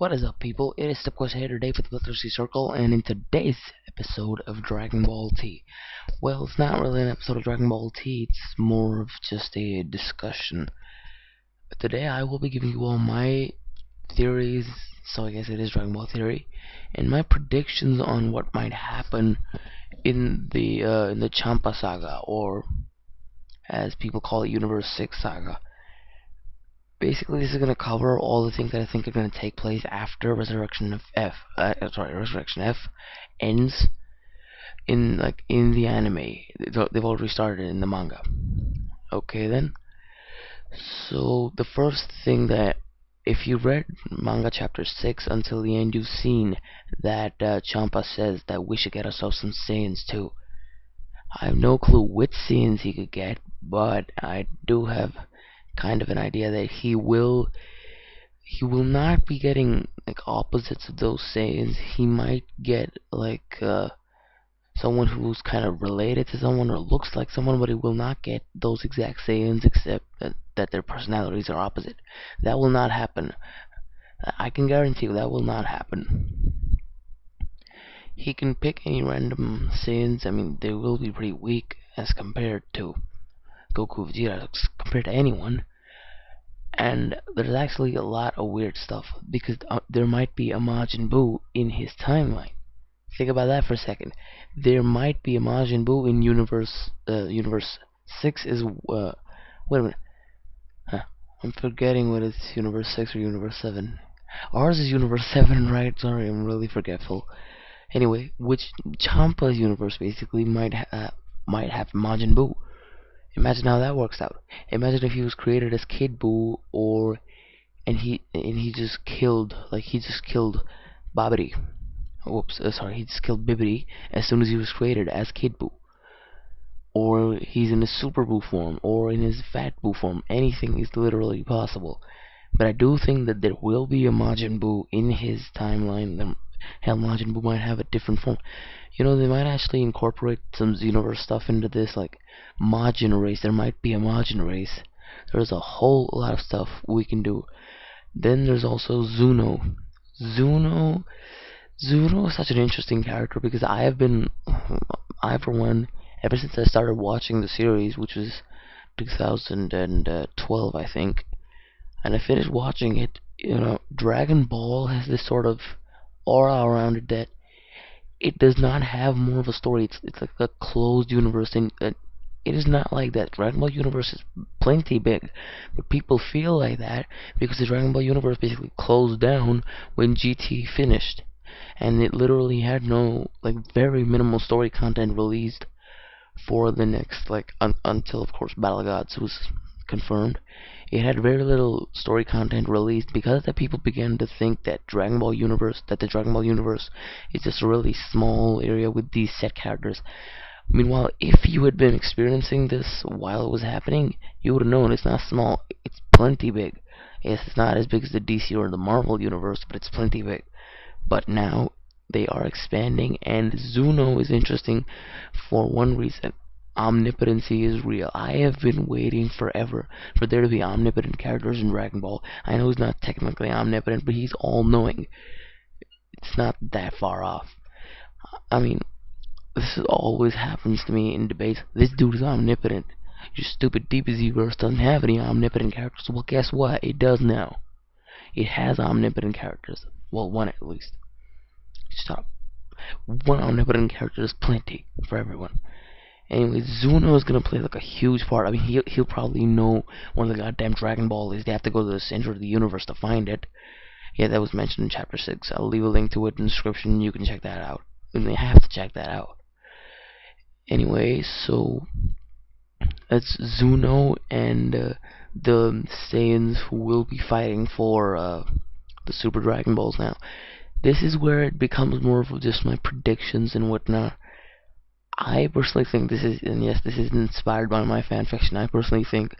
What is up, people? It is Stepquest here today for the Bloodthirsty Circle, and in today's episode of Dragon Ball T. Well, it's not really an episode of Dragon Ball T, it's more of just a discussion. Today I will be giving you all my theories, so I guess it is Dragon Ball theory, and my predictions on what might happen in the Champa Saga, or as people call it, Universe 6 Saga. Basically, this is going to cover all the things that I think are going to take place after Resurrection F ends in the anime. They've already started in the manga. Okay then. So the first thing that, if you read manga chapter 6 until the end, you've seen that Champa says that we should get ourselves some Saiyans too. I have no clue which Saiyans he could get, but I do have kind of an idea that he will not be getting like opposites of those Saiyans. He might get someone who's kind of related to someone or looks like someone, but he will not get those exact Saiyans, except that their personalities are opposite. That will not happen. I can guarantee you that will not happen. He can pick any random Saiyans. I mean, they will be pretty weak as compared to Goku, Vegeta, compared to anyone. And there's actually a lot of weird stuff, because there might be a Majin Buu in his timeline. Think about that for a second. There might be a Majin Buu in Universe 6 is, wait a minute. I'm forgetting what it's, Universe 6 or Universe 7. Ours is Universe 7, right? Sorry, I'm really forgetful. Anyway, which Champa's universe basically might have Majin Buu. Imagine how that works out. Imagine if he was created as Kid Buu, and he just killed Babidi. Oops, sorry, he just killed Bibidi as soon as he was created as Kid Buu. Or he's in his Super Buu form, or in his Fat Buu form. Anything is literally possible. But I do think that there will be a Majin Buu in his timeline. Hell, Majin Buu might have a different form. You know, they might actually incorporate some Xenoverse stuff into this, like Majin race. There might be a Majin race. There's a whole lot of stuff we can do. Then there's also Zuno. Zuno is such an interesting character, because I for one, ever since I started watching the series, which was 2012, I think, and I finished watching it, you know, Dragon Ball has this sort of aura around it that it does not have more of a story. It's like a closed universe, and it is not like that. Dragon Ball universe is plenty big, but people feel like that because the Dragon Ball universe basically closed down when GT finished, and it literally had no, very minimal story content released for the next, until of course Battle of Gods was confirmed. It had very little story content released because that people began to think that the Dragon Ball universe is just a really small area with these set characters. Meanwhile, if you had been experiencing this while it was happening, you would have known it's not small, it's plenty big. Yes, it's not as big as the DC or the Marvel universe, but it's plenty big. But now they are expanding, and Zuno is interesting for one reason. Omnipotency is real. I have been waiting forever for there to be omnipotent characters in Dragon Ball. I know he's not technically omnipotent, but he's all-knowing. It's not that far off. I mean, this always happens to me in debates. This dude is omnipotent. Your stupid DBZ-verse doesn't have any omnipotent characters. Well, guess what? It does now. It has omnipotent characters. Well, one at least. Stop. One omnipotent character is plenty for everyone. Anyway, Zuno is gonna play a huge part. I mean, he'll probably know where the goddamn Dragon Ball is. They have to go to the center of the universe to find it. Yeah, that was mentioned in chapter 6. I'll leave a link to it in the description. You can check that out. And they have to check that out. Anyway, so that's Zuno and the Saiyans who will be fighting for the Super Dragon Balls now. This is where it becomes more of just my predictions and whatnot. I personally think this is, and yes, this is inspired by my fanfiction. I personally think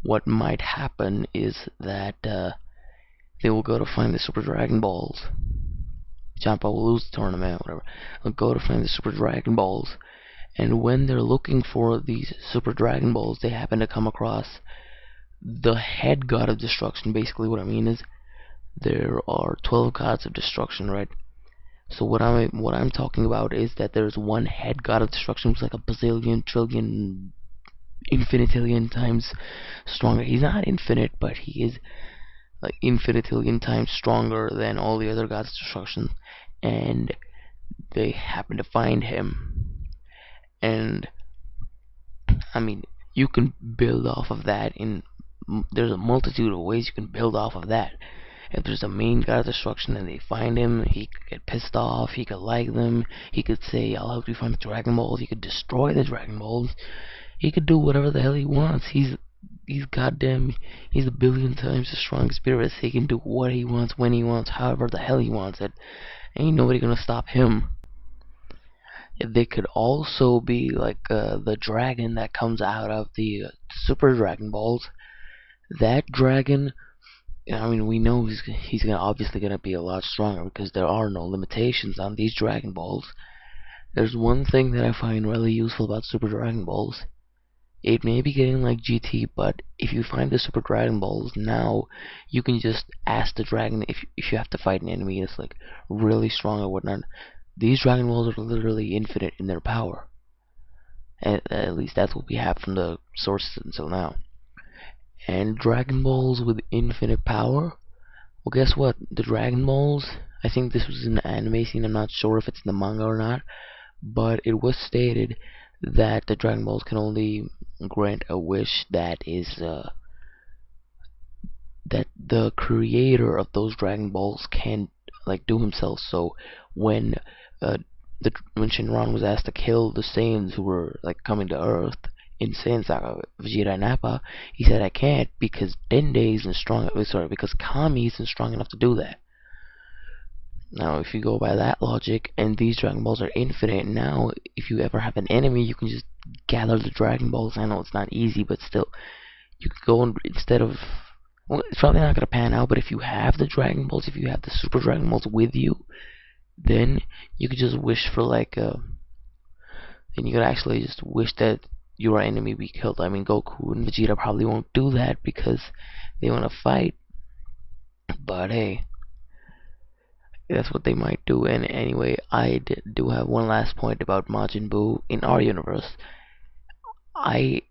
what might happen is that they will go to find the Super Dragon Balls. Champa will lose the tournament, whatever. They'll go to find the Super Dragon Balls, and when they're looking for these Super Dragon Balls, they happen to come across the head god of destruction. Basically, what I mean is there are 12 gods of destruction, right? So what I'm talking about is that there's one head god of destruction who's like a bazillion, trillion, infinitillion times stronger. He's not infinite, but he is like infinitillion times stronger than all the other gods of destruction. And they happen to find him. And I mean, you can build off of that in there's a multitude of ways you can build off of that. If there's a main god of destruction and they find him, he could get pissed off, he could like them, he could say, I'll help you find the Dragon Balls, he could destroy the Dragon Balls, he could do whatever the hell he wants. He's goddamn, he's a billion times the strongest spirit. He can do what he wants, when he wants, however the hell he wants it. Ain't nobody gonna stop him. They could also be like the dragon that comes out of the Super Dragon Balls. That dragon, I mean, we know he's gonna obviously gonna be a lot stronger because there are no limitations on these Dragon Balls. There's one thing that I find really useful about Super Dragon Balls. It may be getting like GT, but if you find the Super Dragon Balls now, you can just ask the dragon if you have to fight an enemy that's like really strong or whatnot. These Dragon Balls are literally infinite in their power. At least that's what we have from the sources until now. And Dragon Balls with infinite power? Well, guess what? The Dragon Balls, I think this was in the anime scene, I'm not sure if it's in the manga or not, but it was stated that the Dragon Balls can only grant a wish that is that the creator of those Dragon Balls can like do himself. So when when Shenron was asked to kill the Saiyans who were like coming to Earth in Saiyan Saga, Vegeta and Nappa, he said I can't because Dende isn't strong. Sorry, because Kami isn't strong enough to do that. Now, if you go by that logic, and these Dragon Balls are infinite, now if you ever have an enemy, you can just gather the Dragon Balls. I know it's not easy, but still, you could go and instead of, well, it's probably not gonna pan out. But if you have the Dragon Balls, if you have the Super Dragon Balls with you, then you could just wish for like then you could actually just wish that your enemy be killed. I mean, Goku and Vegeta probably won't do that because they want to fight. But hey, that's what they might do. And anyway, I do have one last point about Majin Buu in our universe. I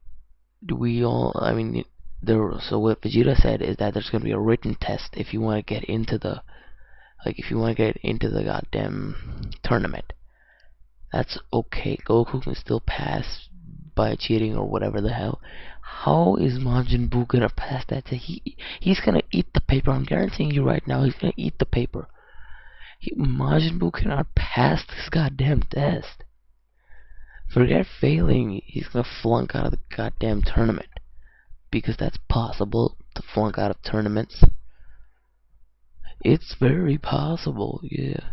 mean, so what Vegeta said is that there's gonna be a written test if you want to get into the goddamn tournament. That's okay. Goku can still pass by cheating or whatever the hell. How is Majin Buu gonna pass that? He's gonna eat the paper. I'm guaranteeing you right now. He's gonna eat the paper. Majin Buu cannot pass this goddamn test. Forget failing. He's gonna flunk out of the goddamn tournament because that's possible to flunk out of tournaments. It's very possible, yeah.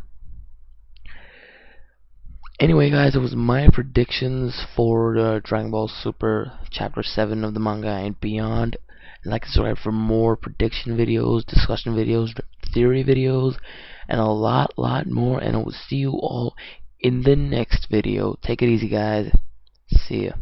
Anyway, guys, it was my predictions for Dragon Ball Super Chapter 7 of the manga and beyond. Like and subscribe for more prediction videos, discussion videos, theory videos, and a lot more. And I will see you all in the next video. Take it easy, guys. See ya.